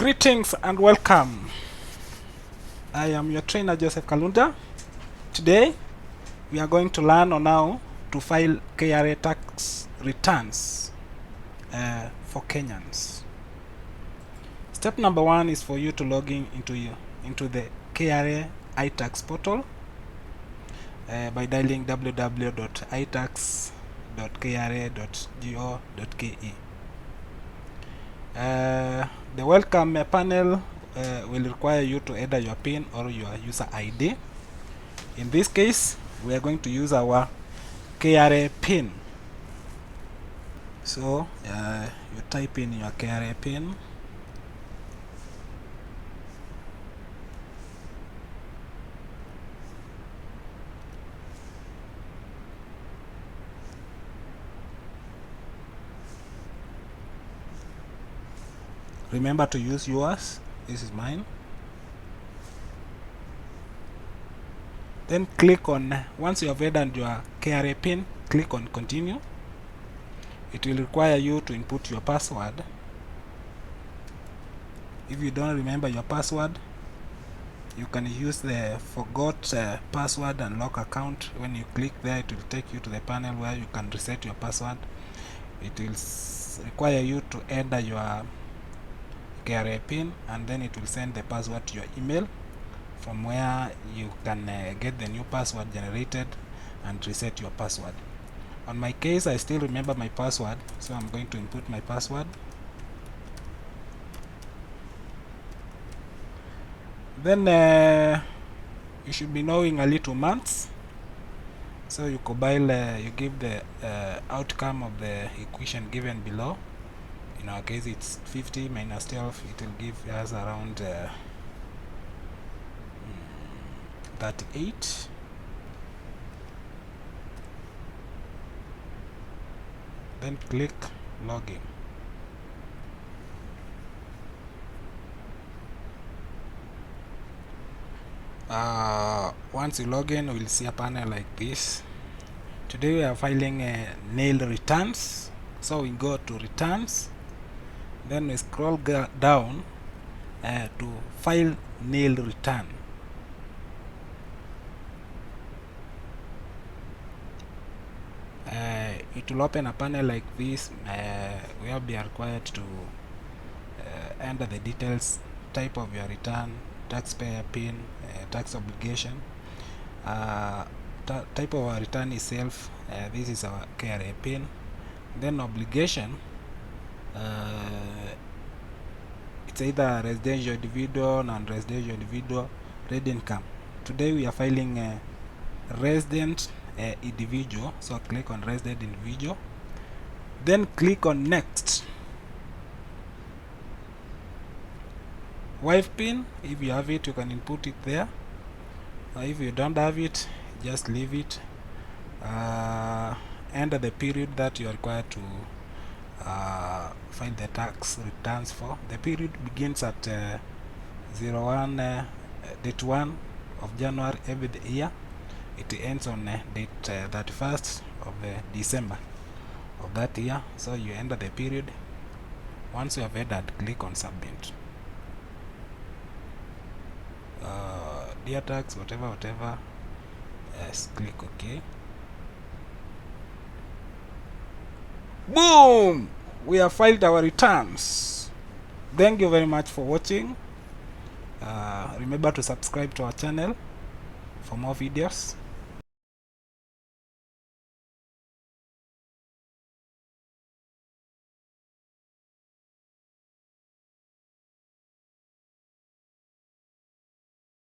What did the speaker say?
Greetings and welcome. I am your trainer Joseph Kalunda. Today we are going to learn on how to file KRA tax returns for Kenyans. Step number one is for you to log in into the KRA iTax portal by dialing www.itax.kra.go.ke. The welcome panel will require you to enter your PIN or your user ID. In this case, we are going to use our KRA PIN. So you type in your KRA PIN. Remember to use yours. This is mine. Then click on, once you have entered your KRA PIN, click on continue. It will require you to input your password. If you don't remember your password, you can use the forgot password and lock account. When you click there, it will take you to the panel where you can reset your password. It will require you to enter your KRA PIN, and then it will send the password to your email, from where you can get the new password generated and reset your password. On my case, I still remember my password, so I'm going to input my password. Then you should be knowing a little months, so you compile, you give the outcome of the equation given below. In our case, it's 50 minus 12. It will give us around 38. Then click login. Once you log in, we'll see a panel like this. Today we are filing nil returns, so we go to returns. Then we scroll down to file nil return. It will open a panel like this. We will be required to enter the details, type of your return, taxpayer PIN, tax obligation, type of our return itself. This is our KRA PIN. Then obligation. It's either residential individual, non-residential individual, red income. Today we are filing resident individual, so click on resident individual. Then click on next. Wife PIN, if you have it, you can input it there. If you don't have it, just leave it. Enter the period that you are required to file the tax returns for. The period begins at date 1 of January every year. It ends on date 31st of December of that year. So you enter the period. Once you have entered, click on submit. Dear tax, whatever. Yes, click OK. Boom! We have filed our returns. Thank you very much for watching. Remember to subscribe to our channel for more videos.